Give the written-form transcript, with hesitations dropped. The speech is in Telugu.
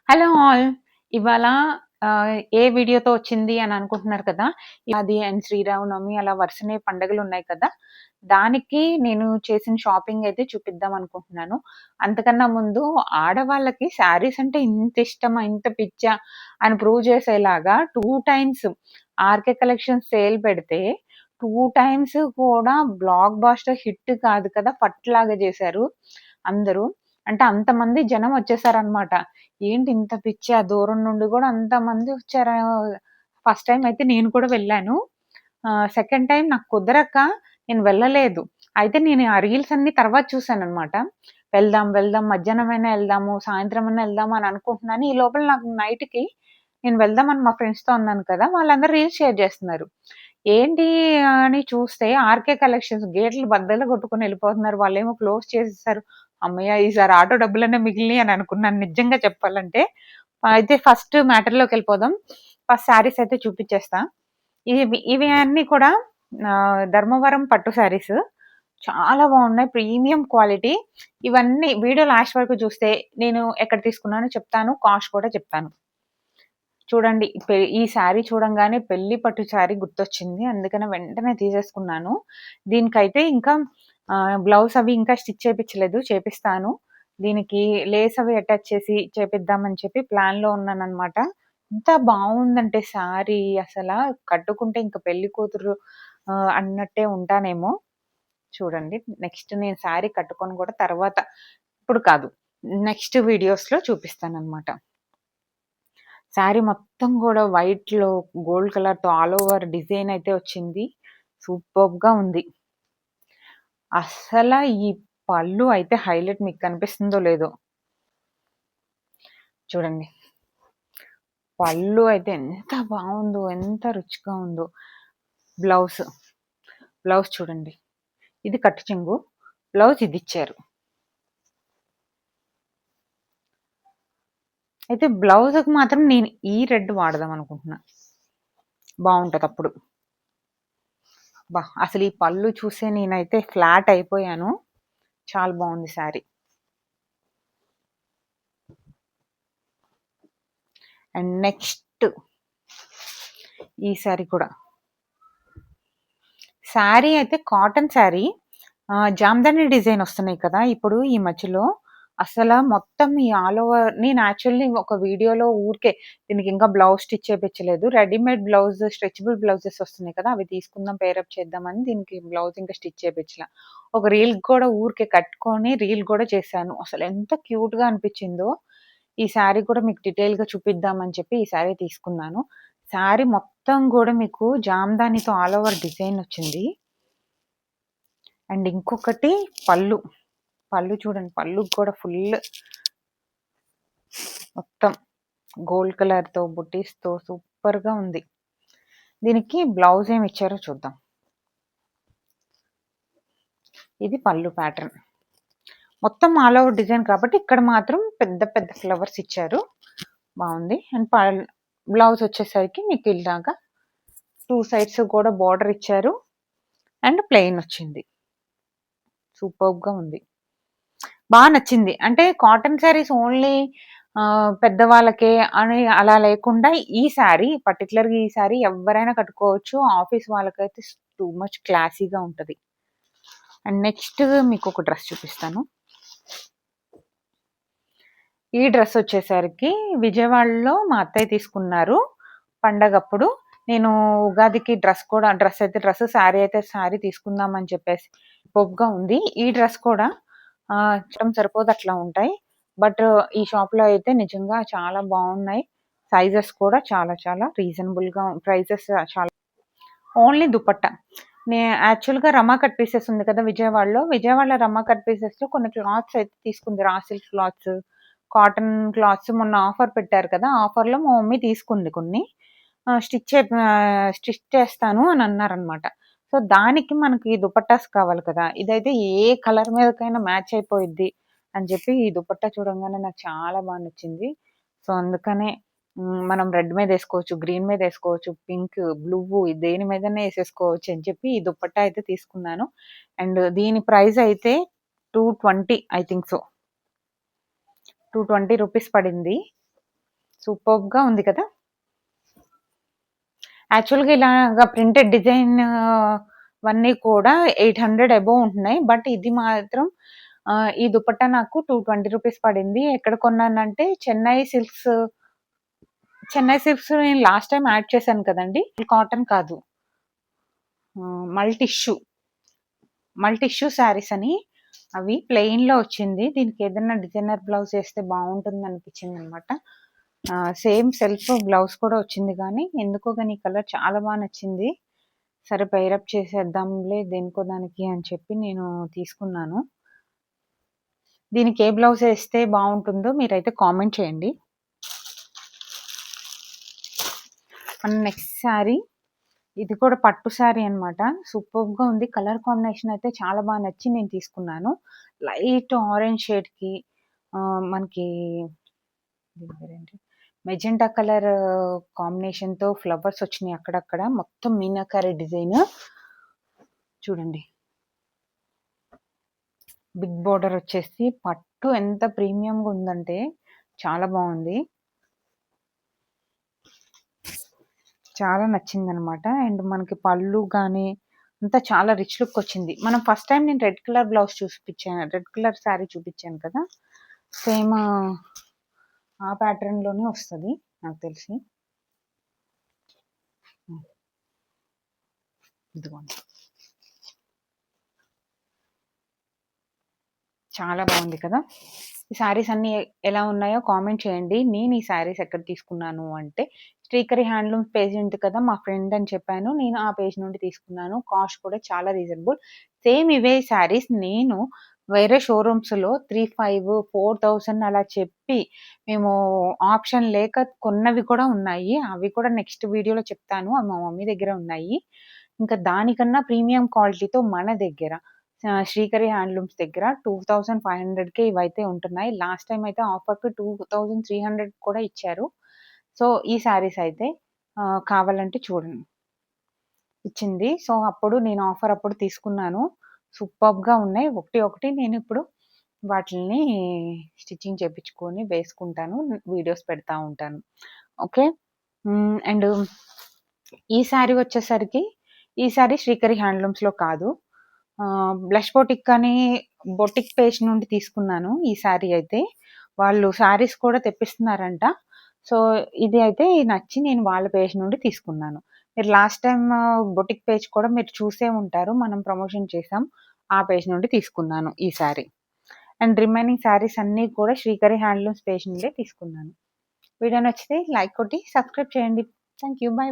Hello all. ఇవాళ ఏ వీడియోతో వచ్చింది అని అనుకుంటున్నారు కదా! అది అండ్ శ్రీరామనవమి అలా వరుసనే పండుగలున్నాయి కదా! దానికి నేను చేసిన షాపింగ్ అయితే చూపిద్దాం అనుకుంటున్నాను. అంతకన్నా ముందు ఆడవాళ్ళకి శారీస్ అంటే ఇంత ఇష్టమా, ఇంత పిచ్చా అని ప్రూవ్ చేసేలాగా 2 టైమ్స్ ఆర్‌కే కలెక్షన్స్ సేల్ పెడితే 2 టైమ్స్ కూడా బ్లాక్ బస్టర్ హిట్ కాదు కదా! ఫట్లాగా చేశారు అందరూ. అంటే అంతమంది జనం వచ్చేసారనమాట. ఏంటి ఇంత పిచ్చా? దూరం నుండి గూడా అంతమంది వచ్చారా? ఫస్ట్ టైమ్ అయితే నేను కూడా వెళ్ళాను. సెకండ్ టైమ్ నాకు కుదరక నేను వెళ్ళలేదు. అయితే నేను ఆ రీల్స్ అన్నీ తర్వాత చూసాననమాట. వెళ్దాం, వెళ్దాం మధ్యాహ్నమైనా ఎళ్దాము, సాయంత్రమన్నా ఎళ్దాము అని అనుకుంటున్నాను. ఈ లోపల నాకు నైట్‌కి నేను వెళ్దామని మా ఫ్రెండ్స్‌తో అన్నాను కదా! వాళ్ళందరూ రీల్స్ షేర్ చేస్తున్నారు. ఏంటి అని చూస్తే ఆర్‌కే కలెక్షన్స్ గేట్లు బద్దలు కొట్టుకొని ఎళ్ళిపోతున్నారు. వాళ్ళేమో క్లోజ్ చేసేసారు. హమ్మయ్య! ఈసారి ఆటో డబ్బులన్నా మిగిలినయి అని అనుకున్నాను నిజంగా చెప్పాలంటే. అయితే ఫస్ట్ మ్యాటర్‌లోకెళ్ళిపోదాం. ఫస్ట్ శారీస్ అయితే చూపిచ్చేస్తా. ఇవి అన్నీ కూడా ధర్మవరం పట్టు శారీస్. చాలా బాగున్నాయి. Premium quality. ఇవన్నీ వీడియో లాస్ట్ వరకు చూస్తే నేను ఎక్కడ తీసుకున్నానో చెప్తాను. కాస్ట్ కూడా చెప్తాను. చూడండి. ఈ శారీ చూడంగానే పెళ్లి పట్టు శారీ గుర్తొచ్చింది. అందుకని వెంటనే తీసేసుకున్నాను. దీనికైతే ఇంకా బ్లౌజ్ అవి ఇంకా స్టిచ్ చేపిచ్చలేదు. చేపిస్తాను. దీనికి లేస్ అవి అటాచ్ చేసి చేపిద్దామని చెప్పి ప్లాన్‌లో ఉన్నాననమాట. ఎంత బావుందంటే శారీ అసల కట్టుకుంటే ఇంక పెళ్లి కూతురు అన్నట్టే ఉంటానేమో. చూడండి. నెక్స్ట్ నేను శారీ కట్టుకొని కూడా తర్వాత ఇప్పుడు కాదు. నెక్స్ట్ వీడియోస్‌లో చూపిస్తాననమాట. శారీ మొత్తం గూడా వైట్‌లో గోల్డ్ కలర్‌తో ఆల్ ఓవర్ డిజైన్ అయితే వచ్చింది. సూపర్బ్‌గా ఉంది. అస్సల ఈ పళ్ళు అయితే హైలైట్ మీకు కనిపిస్తుందో లేదో. చూడండి. పళ్ళు అయితే ఎంత బావుందో, ఎంత రుచిగా ఉందో. బ్లౌజ్. బ్లౌజ్ చూడండి. ఇది కట్టు చెంగు. బ్లౌజ్ ఇదిచ్చారు. అయితే బ్లౌజ్‌కి మాత్రం నేను ఈ రెడ్ వాడదాం అనుకుంటున్నా. బావుంటదప్పుడు. అబ్బా! అసలు ఈ పళ్ళు చూసే నేనైతే ఫ్లాట్ అయిపోయాను. చాలా బావుంది శారీ. అండ్ నెక్స్ట్ ఈ శారీ కూడా. శారీ అయితే కాటన్ శారీ. జామ్దాని డిజైన్ వస్తున్నాయి కదా! ఇప్పుడు ఈ మధ్యలో. అసల మొత్తం ఈ ఆల్ ఓవర్ నేను యాక్చువల్లీ ఒక వీడియోలో ఊరికే దీనికి ఇంకా బ్లౌజ్ స్టిచ్ చేపించలేదు. రెడీమేడ్ బ్లౌజ్ స్ట్రెచబుల్ బ్లౌజెస్ వస్తున్నాయి కదా! అవి తీసుకుందాం పేరప్ చేద్దామని దీనికి బ్లౌజ్ ఇంకా స్టిచ్ చేపించలా. ఒక రీల్ కూడా ఊరికే కట్టుకొని రీల్ కూడా చేశాను. అసలు ఎంత క్యూట్‌గా అనిపించిందో. ఈ శారీ కూడా మీకు డీటెయిల్‌గా చూపిద్దామని చెప్పి ఈ శారీ తీసుకున్నాను. శారీ మొత్తం గూడా మీకు జామ్దానితో ఆల్ ఓవర్ డిజైన్ వచ్చింది. అండ్ ఇంకొకటి పళ్ళు. పళ్ళు చూడండి. పళ్ళుకి కూడా ఫుల్ మొత్తం గోల్డ్ కలర్‌తో బుటీస్‌తో సూపర్‌గా ఉంది. దీనికి బ్లౌజ్ ఏమి ఇచ్చారో చూద్దాం. ఇది పళ్ళు ప్యాటర్న్. మొత్తం ఆల్ ఓవర్ డిజైన్ కాబట్టి ఇక్కడ మాత్రం పెద్ద పెద్ద ఫ్లవర్స్ ఇచ్చారు. బావుంది. అండ్ బ్లౌజ్ వచ్చేసరికి మీకు ఇలాగా 2 సైడ్స్ కూడా బోర్డర్ ఇచ్చారు. అండ్ ప్లెయిన్ వచ్చింది. సూపర్బ్‌గా ఉంది. నచ్చింది. అంటే కాటన్ శారీస్ ఓన్లీ పెద్దవాళ్ళకే అని అలా లేకుండా ఈ శారీ పర్టిక్యులర్‌గా ఈ శారీ ఎవ్వరైనా కట్టుకోవచ్చు. ఆఫీస్ వాళ్ళకైతే టూ మచ్ క్లాసీగా ఉంటది. అండ్ నెక్స్ట్ మీకొక డ్రెస్ చూపిస్తాను. ఈ డ్రెస్ వచ్చేసరికి విజయవాడలో మా అత్తయ్య తీసుకున్నారు పండగప్పుడు. నేను ఉగాదికి డ్రెస్ శారీ అయితే శారీ తీసుకుందామని చెప్పేసి పొగ్గా ఉంది. ఈ డ్రెస్ కూడా సరిపోదు అట్లా ఉంటాయి. బట్ ఈ షాప్‌లో అయితే నిజంగా చాలా బావున్నాయి. సైజెస్ కూడా చాలా చాలా రీజనబుల్‌గా ప్రైసెస్ చాలా ఓన్లీ దుపట్టా. యాక్చువల్‌గా రమా కట్ పీసెస్ ఉంది కదా! విజయవాడలో రమా కట్ పీసెస్‌లో కొన్ని క్లాత్స్ అయితే తీసుకుంది. Raw silk clothes, cotton clothes మొన్న ఆఫర్ పెట్టారు కదా! ఆఫర్‌లో మా మమ్మీ తీసుకుంది కొన్ని. స్టిచ్ చేస్తాను అని అన్నారనమాట. సో, దానికి మనకి దుపట్టాస్ కావాలి కదా! ఇదైతే ఏ కలర్ మీదకైనా మ్యాచ్ అయిపోయిద్ది అని చెప్పి ఈ దుపట్టా చూడంగానే నాకు చాలా నచ్చింది. సో, అందుకనే మనం రెడ్ మీదేసుకోవచ్చు, గ్రీన్ మీదేసుకోవచ్చు, పింక్, బ్లూ దేని మీదన్నా ఏసేసుకోవచ్చు అని చెప్పి ఈ దుపట్టా అయితే తీసుకున్నాను. అండ్ దీని ప్రైస్ అయితే 220 ఐ థింక్ సో. 220 రూపీస్ పడింది. సూపర్బ్‌గా ఉంది కదా! యాక్చువల్‌గా ఇలాగా ప్రింటెడ్ డిజైన్ వన్నీ కూడా 800 అబోవ్ ఉంటున్నాయి. బట్ ఇది మాత్రం ఈ దుపట్టా నాకు 220 రూపీస్ పడింది. ఎక్కడ కొన్నానంటే చెన్నై సిల్క్స్ నేను లాస్ట్ టైమ్ యాడ్ చేశాను కదండీ! కాటన్ కాదు. మల్టిష్యూ. మల్టిష్యూ శారీస్ అని అవి ప్లెయిన్‌లో వచ్చింది. దీనికి ఏదైనా డిజైనర్ బ్లౌజ్ ఏస్తే బావుంటుంది అనిపించిందనమాట. సేమ్ సెల్ఫ్ బ్లౌజ్ కూడా వచ్చింది గానీ, ఎందుకో గాని ఈ కలర్ చాలా బా నచ్చింది. సరే పెయిరప్ చేసేద్దాంలే దేనికో దానికి అని చెప్పి నేను తీసుకున్నాను. దీనికి ఏ బ్లౌజ్ ఏస్తే బావుంటుందో మీరైతే కామెంట్ చేయండి. మన నెక్స్ట్ శారీ ఇది కూడా పట్టు శారీ అనమాట. సూపర్బ్‌గా ఉంది. కలర్ కాంబినేషన్ అయితే చాలా బా నచ్చి నేను తీసుకున్నాను. లైట్ ఆరెంజ్ షేడ్‌కి మనకి దీని పేరేంటి మెజెంటా కలర్ కాంబినేషన్‌తో ఫ్లవర్స్ వచ్చినాయి అక్కడక్కడ. మొత్తం మీనాకరి డిజైన్. చూడండి. బిగ్ బోర్డర్ వచ్చేసి పట్టు ఎంత ప్రీమియంగా ఉందంటే చాలా బాగుంది. చాలా నచ్చిందనమాట. అండ్ మనకి పళ్ళు గానీ అంతా చాలా రిచ్ లుక్ వచ్చింది. మనం ఫస్ట్ టైమ్ నేను red colour blouse red colour sari చూపించాను కదా! సేమ్ ఆ ప్యాటర్న్‌లోనే వస్తది నాకు తెలిసి. ఇదిగోండి. చాలా బాగుంది కదా! ఈ శారీస్ అన్నీ ఎలా ఉన్నాయో కామెంట్ చేయండి. నేను ఈ శారీస్ ఎక్కడ తీసుకున్నాను అంటే, శ్రీకరి హ్యాండ్లూమ్స్ పేజ్ ఉంది కదా! మా ఫ్రెండ్ అని చెప్పాను. నేను ఆ పేజ్ నుండి తీసుకున్నాను. కాస్ట్ కూడా చాలా రీజనబుల్. సేమ్ ఇవే శారీస్ నేను వేరే షోరూమ్స్‌లో 3,500, 4,000 అలా చెప్పి మేము ఆప్షన్ లేక కొన్నవి కూడా ఉన్నాయి. అవి కూడా నెక్స్ట్ వీడియోలో చెప్తాను. అవి మా మమ్మీ దగ్గర ఉన్నాయి. ఇంకా దానికన్నా ప్రీమియం క్వాలిటీతో మన దగ్గర శ్రీకరి హ్యాండ్లూమ్స్ దగ్గర 2,500కే ఇవైతే ఉంటున్నాయి. లాస్ట్ టైమ్ అయితే ఆఫర్‌కి 2,300 కూడా ఇచ్చారు. సో, ఈ శారీస్ అయితే కావాలంటే చూడండి. ఇచ్చింది. సో, అప్పుడు నేను ఆఫర్ అప్పుడు తీసుకున్నాను. సూపర్బ్‌గా ఉన్నాయి. ఒకటి ఒకటి నేనిప్పుడు వాటిల్ని స్టిచ్చింగ్ చేపించుకొని వేసుకుంటాను. వీడియోస్ పెడతా ఉంటాను. ఓకే. అండ్ ఈ శారీ వచ్చేసరికి ఈ శారీ శ్రీకరి హ్యాండ్లూమ్స్‌లో కాదు. బ్లష్ బొటిక్ అని బొటిక్ పేజ్ నుండి తీసుకున్నాను ఈ శారీ అయితే. వాళ్ళు శారీస్ కూడా తెప్పిస్తున్నారంట. సో, ఇది అయితే నచ్చి నేను వాళ్ళ పేజ్ నుండి తీసుకున్నాను. మీరు లాస్ట్ టైమ్ బొటిక్ పేజ్ కూడా మీరు చూసే ఉంటారు. మనం ప్రమోషన్ చేసాం. ఆ పేజ్ నుండి తీసుకున్నాను ఈ శారీ. అండ్ రిమైనింగ్ శారీస్ అన్నీ కూడా శ్రీకరి హ్యాండ్లూమ్స్ పేజ్ నుండే తీసుకున్నాను. వీడియో నచ్చితే లైక్ కొట్టి సబ్స్క్రైబ్ చేయండి. Thank you. బై.